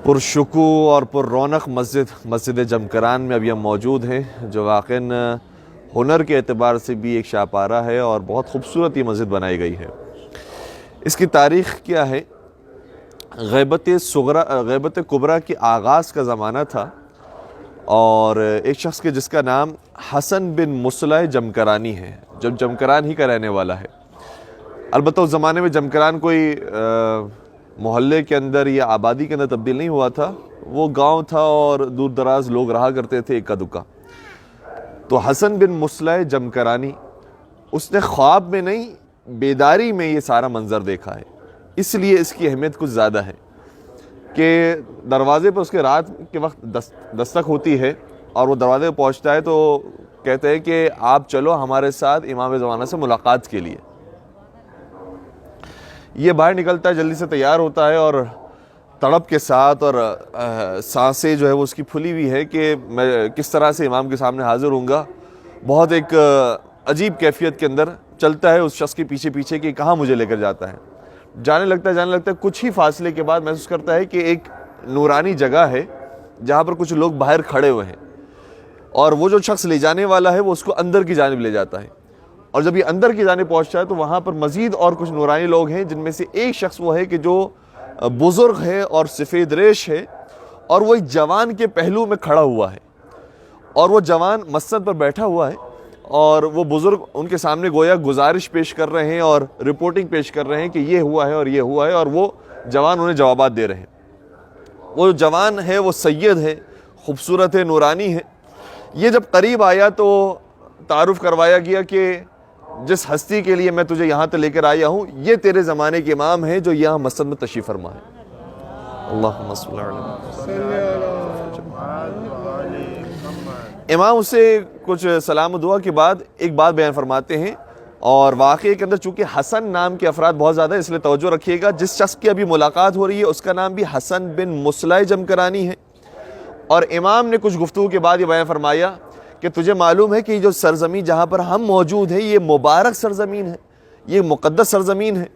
پرشکو اور پر رونق مسجد جمکران میں ابھی ہم موجود ہیں، جو واقعاً ہنر کے اعتبار سے بھی ایک شاہپارہ ہے اور بہت خوبصورت یہ مسجد بنائی گئی ہے۔ اس کی تاریخ کیا ہے؟ غیبت کبریٰ کے آغاز کا زمانہ تھا، اور ایک شخص کے جس کا نام حسن بن مصلح جمکرانی ہے، جو جمکران ہی کا رہنے والا ہے۔ البتہ اس زمانے میں جمکران کوئی محلے کے اندر یا آبادی کے اندر تبدیل نہیں ہوا تھا، وہ گاؤں تھا اور دور دراز لوگ رہا کرتے تھے اکا دکا۔ تو حسن بن مصلح جمکرانی، اس نے خواب میں نہیں بیداری میں یہ سارا منظر دیکھا ہے، اس لیے اس کی اہمیت کچھ زیادہ ہے کہ دروازے پر اس کے رات کے وقت دستک ہوتی ہے، اور وہ دروازے پہ پہنچتا ہے تو کہتے ہیں کہ آپ چلو ہمارے ساتھ امام زمانہ سے ملاقات کے لیے۔ یہ باہر نکلتا ہے، جلدی سے تیار ہوتا ہے اور تڑپ کے ساتھ، اور سانسیں جو ہے وہ اس کی پھلی ہوئی ہے کہ میں کس طرح سے امام کے سامنے حاضر ہوں گا۔ بہت ایک عجیب کیفیت کے اندر چلتا ہے اس شخص کے پیچھے پیچھے کہ کہاں مجھے لے کر جاتا ہے۔ جانے لگتا ہے کچھ ہی فاصلے کے بعد محسوس کرتا ہے کہ ایک نورانی جگہ ہے جہاں پر کچھ لوگ باہر کھڑے ہوئے ہیں، اور وہ جو شخص لے جانے والا ہے وہ اس کو اندر کی جانب لے جاتا ہے۔ اور جب یہ اندر کی جانب پہنچتا ہے تو وہاں پر مزید اور کچھ نورانی لوگ ہیں، جن میں سے ایک شخص وہ ہے کہ جو بزرگ ہے اور سفید ریش ہے، اور وہ ایک جوان کے پہلو میں کھڑا ہوا ہے، اور وہ جوان مسند پر بیٹھا ہوا ہے، اور وہ بزرگ ان کے سامنے گویا گزارش پیش کر رہے ہیں اور رپورٹنگ پیش کر رہے ہیں کہ یہ ہوا ہے اور یہ ہوا ہے، اور وہ جوان انہیں جوابات دے رہے ہیں۔ وہ جوان ہے وہ سید ہے، خوبصورت ہے، نورانی ہے۔ یہ جب قریب آیا تو تعارف کروایا گیا کہ جس ہستی کے لیے میں تجھے یہاں تک لے کر آیا ہوں، یہ تیرے زمانے کے امام ہیں جو یہاں مسجد میں تشریف فرما ہے۔ اللہم صلی علیہ۔ امام اسے کچھ سلام و دعا کے بعد ایک بات بیان فرماتے ہیں، اور واقعے کے اندر چونکہ حسن نام کے افراد بہت زیادہ ہے، اس لیے توجہ رکھیے گا۔ جس شخص کی ابھی ملاقات ہو رہی ہے اس کا نام بھی حسن بن مصلح جمکرانی ہے، اور امام نے کچھ گفتگو کے بعد یہ بیان فرمایا کہ تجھے معلوم ہے کہ یہ جو سرزمین جہاں پر ہم موجود ہیں یہ مبارک سرزمین ہے، یہ مقدس سرزمین ہے،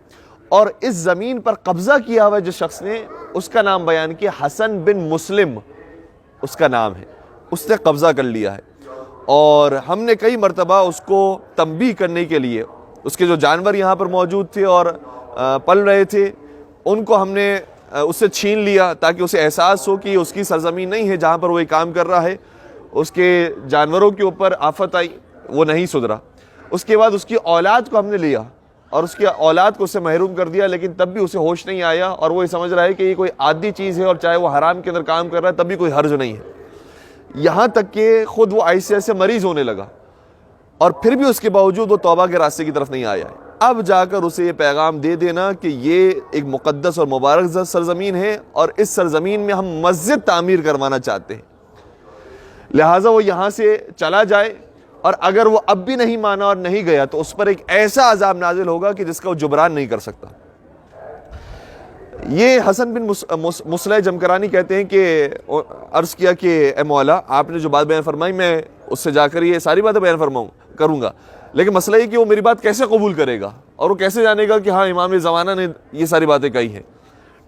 اور اس زمین پر قبضہ کیا ہوا جس شخص نے، اس کا نام بیان کیا حسن بن مسلم اس کا نام ہے، اس نے قبضہ کر لیا ہے۔ اور ہم نے کئی مرتبہ اس کو تنبیہ کرنے کے لیے، اس کے جو جانور یہاں پر موجود تھے اور پل رہے تھے، ان کو ہم نے اس سے چھین لیا تاکہ اسے احساس ہو کہ یہ اس کی سرزمین نہیں ہے جہاں پر وہ یہ کام کر رہا ہے۔ اس کے جانوروں کے اوپر آفت آئی، وہ نہیں سدھرا۔ اس کے بعد اس کی اولاد کو ہم نے لیا اور اس کی اولاد کو اس سے محروم کر دیا، لیکن تب بھی اسے ہوش نہیں آیا، اور وہ یہ سمجھ رہا ہے کہ یہ کوئی عادی چیز ہے، اور چاہے وہ حرام کے اندر کام کر رہا ہے تب بھی کوئی حرج نہیں ہے۔ یہاں تک کہ خود وہ ایسے مریض ہونے لگا، اور پھر بھی اس کے باوجود وہ توبہ کے راستے کی طرف نہیں آیا ہے۔ اب جا کر اسے یہ پیغام دے دینا کہ یہ ایک مقدس اور مبارک سرزمین ہے، اور اس سرزمین میں ہم مسجد تعمیر کروانا چاہتے ہیں، لہٰذا وہ یہاں سے چلا جائے، اور اگر وہ اب بھی نہیں مانا اور نہیں گیا تو اس پر ایک ایسا عذاب نازل ہوگا کہ جس کا وہ جبران نہیں کر سکتا۔ یہ حسن بن مصلح جمکرانی کہتے ہیں کہ عرض کیا کہ اے مولا، آپ نے جو بات بیان فرمائی میں اس سے جا کر یہ ساری باتیں بیان کروں گا، لیکن مسئلہ یہ کہ وہ میری بات کیسے قبول کرے گا، اور وہ کیسے جانے گا کہ ہاں امام زمانہ نے یہ ساری باتیں کہی ہیں۔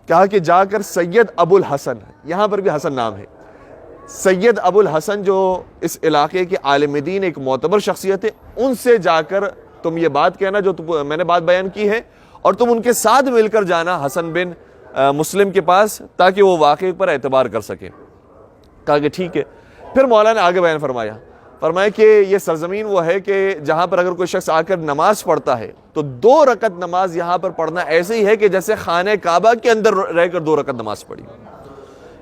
کہا کہ جا کر سید ابو الحسن، یہاں پر بھی حسن نام ہے، سید ابو الحسن جو اس علاقے کے عالم دین ایک معتبر شخصیت ہے، ان سے جا کر تم یہ بات کہنا جو میں نے بات بیان کی ہے، اور تم ان کے ساتھ مل کر جانا حسن بن مسلم کے پاس تاکہ وہ واقعے پر اعتبار کر سکیں۔ کہا کہ ٹھیک ہے۔ پھر مولا نے آگے بیان فرمایا کہ یہ سرزمین وہ ہے کہ جہاں پر اگر کوئی شخص آ کر نماز پڑھتا ہے تو 2 رکعت نماز یہاں پر پڑھنا ایسے ہی ہے کہ جیسے خانہ کعبہ کے اندر رہ کر 2 رکعت نماز پڑھی،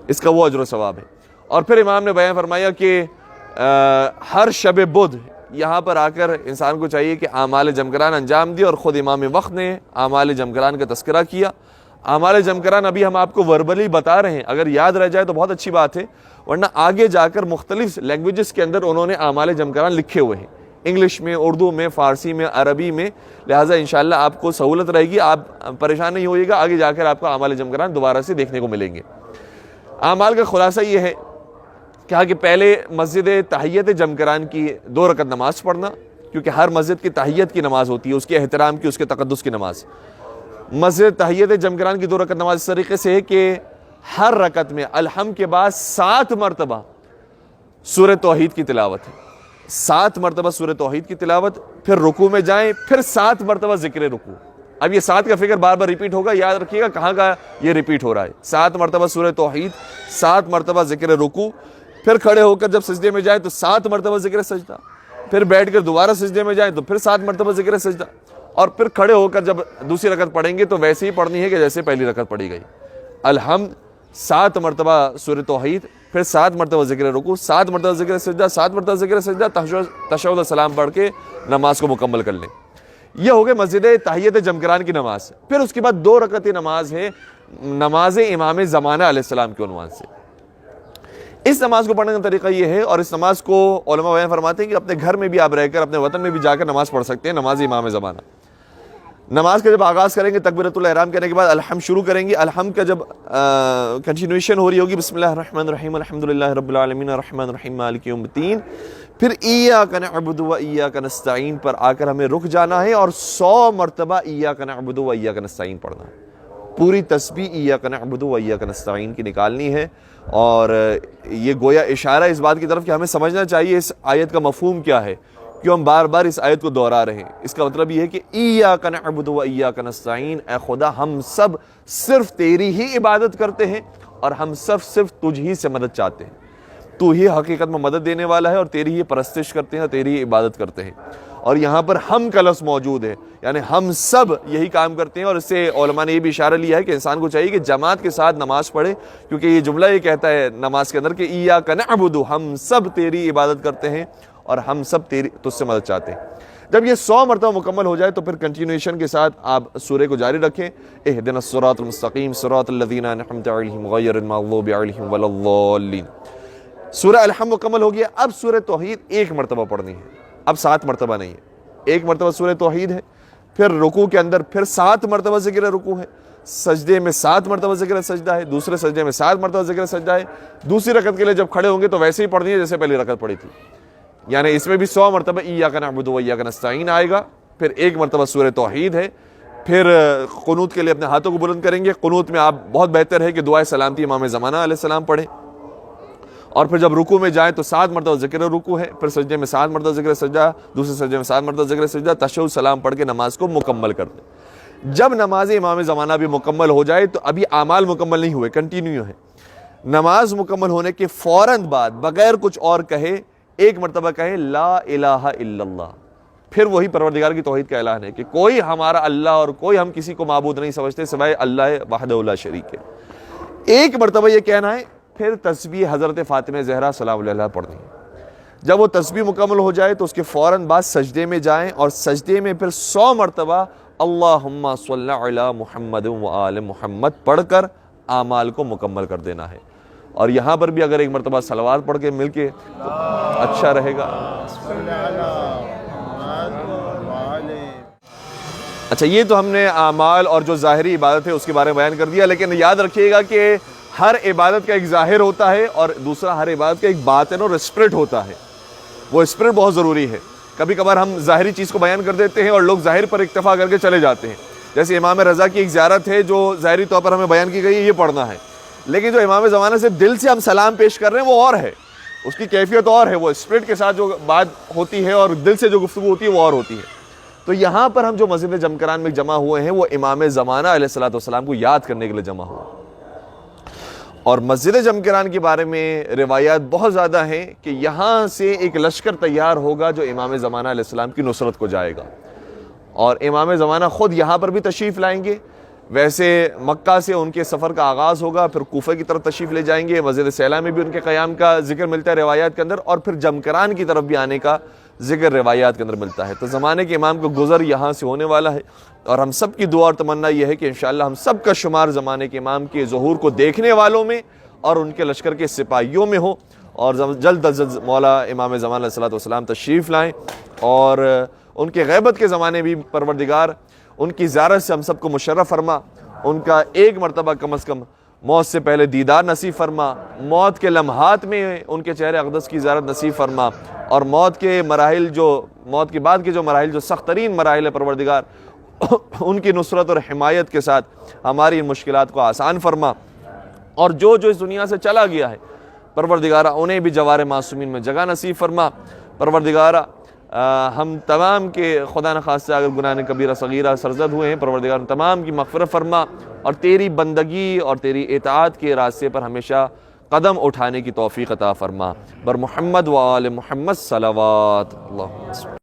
اس کا وہ اجر و ثواب ہے۔ اور پھر امام نے بیان فرمایا کہ ہر شب بدھ یہاں پر آ کر انسان کو چاہیے کہ اعمال جمکران انجام دے، اور خود امام وقت نے اعمال جمکران کا تذکرہ کیا۔ اعمال جمکران ابھی ہم آپ کو وربلی بتا رہے ہیں، اگر یاد رہ جائے تو بہت اچھی بات ہے، ورنہ آگے جا کر مختلف لینگویجز کے اندر انہوں نے اعمال جمکران لکھے ہوئے ہیں، انگلش میں، اردو میں، فارسی میں، عربی میں، لہٰذا انشاءاللہ آپ کو سہولت رہے گی، آپ پریشان نہیں ہوئیے گا، آگے جا کر آپ کو اعمال جمکران دوبارہ سے دیکھنے کو ملیں گے۔ اعمال کا خلاصہ یہ ہے کہا کہ پہلے مسجد تحیت جمکران کی 2 رکعت نماز پڑھنا، کیونکہ ہر مسجد کی تحیت کی نماز ہوتی ہے، اس کے احترام کی، اس کے تقدس کی نماز۔ مسجد تحیت جمکران کی 2 رکعت نماز اس طریقے سے ہے کہ ہر رکعت میں الحمد کے بعد 7 مرتبہ سورہ توحید کی تلاوت ہے، 7 مرتبہ سورہ توحید کی تلاوت، پھر رکوع میں جائیں، پھر 7 مرتبہ ذکر رکوع۔ اب یہ 7 کا فکر بار بار ریپیٹ ہوگا، یاد رکھیے گا کہاں کا یہ ریپیٹ ہو رہا ہے۔ 7 مرتبہ سورہ توحید، 7 مرتبہ ذکر رکوع، پھر کھڑے ہو کر جب سجدے میں جائیں تو 7 مرتبہ ذکر سجدہ، پھر بیٹھ کر دوبارہ سجدے میں جائیں تو پھر 7 مرتبہ ذکر سجدہ، اور پھر کھڑے ہو کر جب دوسری رکعت پڑھیں گے تو ویسے ہی پڑھنی ہے کہ جیسے پہلی رکعت پڑھی گئی۔ الحمد 7 مرتبہ سورہ توحید، پھر 7 مرتبہ ذکر رکوع، 7 مرتبہ ذکر سجدہ، 7 مرتبہ ذکر سجدہ، تشہد و سلام پڑھ کے نماز کو مکمل کر لیں۔ یہ ہو گئے مسجد تحیت جمکران کی نماز۔ پھر اس کے بعد 2 رکعتی نماز ہے، نماز امام زمانہ علیہ السلام کے عنوان سے۔ اس نماز کو پڑھنے کا طریقہ یہ ہے، اور اس نماز کو علماء بیان فرماتے ہیں کہ اپنے گھر میں بھی آپ رہ کر، اپنے وطن میں بھی جا کر نماز پڑھ سکتے ہیں، نماز امام زمانہ۔ نماز کا جب آغاز کریں گے تکبیرۃ الاحرام کرنے کے بعد الحمد شروع کریں گے، الحمد کا جب کنٹینویشن ہو رہی ہوگی بسم اللہ الرحمن الرحیم الحمدللہ رب العالمین الرحمن الرحیم مالک یوم الدین، پھر ایاک نعبد و ایاک نستعین پر آ کر ہمیں رک جانا ہے اور 100 مرتبہ ایاک نعبد و ایاک نستعین پڑھنا ہے۔ پوری تسبیح ایاک نعبد و ایاک نستعین کی نکالنی ہے، اور یہ گویا اشارہ اس بات کی طرف کہ ہمیں سمجھنا چاہیے اس آیت کا مفہوم کیا ہے، کیوں ہم بار بار اس آیت کو دہرا رہے ہیں۔ اس کا مطلب یہ ہے کہ ایاک نعبد و ایاک نستعین، اے خدا ہم سب صرف تیری ہی عبادت کرتے ہیں اور ہم سب صرف تجھ ہی سے مدد چاہتے ہیں، تو ہی حقیقت میں مدد دینے والا ہے، اور تیری ہی پرستش کرتے ہیں اور تیری ہی عبادت کرتے ہیں۔ اور یہاں پر ہم کا لفظ موجود ہے، یعنی ہم سب یہی کام کرتے ہیں، اور اس سے علماء نے یہ بھی اشارہ لیا ہے کہ انسان کو چاہیے کہ جماعت کے ساتھ نماز پڑھے، کیونکہ یہ جملہ یہ کہتا ہے نماز کے اندر کہ ایاک نعبد، ہم سب تیری عبادت کرتے ہیں اور ہم سب تجھ سے مدد چاہتے ہیں۔ جب یہ 100 مرتبہ مکمل ہو جائے تو پھر کنٹینویشن کے ساتھ آپ سورہ کو جاری رکھیں، اہدنا الصراط المستقیم صراط الذین انعمت علیہم غیر المغضوب علیہم ولا الضالین۔ سورہ الحمد مکمل ہو گیا، اب سورہ توحید 1 مرتبہ پڑھنی ہے، اب 7 مرتبہ نہیں ہے، 1 مرتبہ سورہ توحید ہے، پھر رکوع کے اندر پھر 7 مرتبہ ذکر رکوع ہے، سجدے میں 7 مرتبہ ذکر سجدہ ہے، دوسرے سجدے میں 7 مرتبہ ذکر سجدہ ہے، دوسری رکعت کے لیے جب کھڑے ہوں گے تو ویسے ہی پڑھنی ہے جیسے پہلی رکعت پڑھی تھی، یعنی اس میں بھی 100 مرتبہ ایاک نعبد و ایاک نستعین آئے گا، پھر 1 مرتبہ سورہ توحید ہے، پھر قنوت کے لیے اپنے ہاتھوں کو بلند کریں گے۔ قنوت میں آپ بہت بہتر ہے کہ دعائے سلامتی امام زمانہ علیہ السلام پڑھیں، اور پھر جب رکوع میں جائیں تو 7 مرتبہ ذکر رکوع ہے، پھر سجدے میں 7 مرتبہ ذکر سجدہ، دوسرے سجدے میں 7 مرتبہ ذکر سجدہ، تشہد سلام پڑھ کے نماز کو مکمل کر دیں۔ جب نماز امام زمانہ بھی مکمل ہو جائے تو ابھی اعمال مکمل نہیں ہوئے، کنٹینیو ہے، نماز مکمل ہونے کے فوراً بعد بغیر کچھ اور کہے 1 مرتبہ کہے لا الہ الا اللہ، پھر وہی پروردگار کی توحید کا اعلان ہے کہ کوئی ہمارا اللہ اور کوئی ہم کسی کو معبود نہیں سمجھتے سوائے اللہ وحدہ لا شریک ہے۔ 1 مرتبہ یہ کہنا ہے، پھر تسبیح حضرت فاطمہ زہرا سلام اللہ علیہا پڑھنی ہے۔ جب وہ تسبیح مکمل ہو جائے تو اس کے فوراً بعد سجدے میں جائیں، اور سجدے میں پھر 100 مرتبہ اللہم صلی علی محمد و آل محمد پڑھ کر اعمال کو مکمل کر دینا ہے۔ اور یہاں پر بھی اگر 1 مرتبہ صلوات پڑھ کے مل کے تو اچھا رہے گا۔ اچھا، یہ تو ہم نے اعمال اور جو ظاہری عبادت ہے اس کے بارے میں بیان کر دیا، لیکن یاد رکھیے گا کہ ہر عبادت کا ایک ظاہر ہوتا ہے اور دوسرا ہر عبادت کا ایک باطن اور اسپرٹ ہوتا ہے، وہ اسپرٹ بہت ضروری ہے۔ کبھی کبھار ہم ظاہری چیز کو بیان کر دیتے ہیں اور لوگ ظاہر پر اکتفا کر کے چلے جاتے ہیں، جیسے امام رضا کی ایک زیارت ہے جو ظاہری طور پر ہمیں بیان کی گئی ہے، یہ پڑھنا ہے، لیکن جو امام زمانہ سے دل سے ہم سلام پیش کر رہے ہیں وہ اور ہے، اس کی کیفیت اور ہے، وہ اسپرٹ کے ساتھ جو بات ہوتی ہے اور دل سے جو گفتگو ہوتی ہے وہ اور ہوتی ہے۔ تو یہاں پر ہم جو مسجد جمکران میں جمع ہوئے ہیں وہ امام زمانہ علیہ السلام کو یاد کرنے کے لیے جمع ہوئے، اور مسجد جمکران کے بارے میں روایات بہت زیادہ ہیں کہ یہاں سے ایک لشکر تیار ہوگا جو امام زمانہ علیہ السلام کی نصرت کو جائے گا، اور امام زمانہ خود یہاں پر بھی تشریف لائیں گے۔ ویسے مکہ سے ان کے سفر کا آغاز ہوگا، پھر کوفہ کی طرف تشریف لے جائیں گے، مسجد سیلا میں بھی ان کے قیام کا ذکر ملتا ہے روایات کے اندر، اور پھر جمکران کی طرف بھی آنے کا ذکر روایات کے اندر ملتا ہے۔ تو زمانے کے امام کا گزر یہاں سے ہونے والا ہے، اور ہم سب کی دعا اور تمنا یہ ہے کہ انشاءاللہ ہم سب کا شمار زمانے کے امام کے ظہور کو دیکھنے والوں میں اور ان کے لشکر کے سپاہیوں میں ہو، اور جلد از جلد مولا امام زمان علیہ السلام تشریف لائیں، اور ان کے غیبت کے زمانے بھی پروردگار ان کی زیارت سے ہم سب کو مشرف فرما، ان کا 1 مرتبہ کم از کم موت سے پہلے دیدار نصیب فرما، موت کے لمحات میں ان کے چہرے اقدس کی زیارت نصیب فرما، اور موت کے بعد کے جو مراحل جو سخت ترین مراحل ہے پروردگار ان کی نصرت اور حمایت کے ساتھ ہماری ان مشکلات کو آسان فرما، اور جو جو اس دنیا سے چلا گیا ہے پروردگارہ انہیں بھی جوار معصومین میں جگہ نصیب فرما۔ پروردگارہ ہم تمام کے خدا نخواستہ اگر گناہ کبیرہ صغیرہ سرزد ہوئے ہیں، پروردگار تمام کی مغفرت فرما، اور تیری بندگی اور تیری اطاعت کے راستے پر ہمیشہ قدم اٹھانے کی توفیق عطا فرما۔ بر محمد و آل محمد صلوات اللہ۔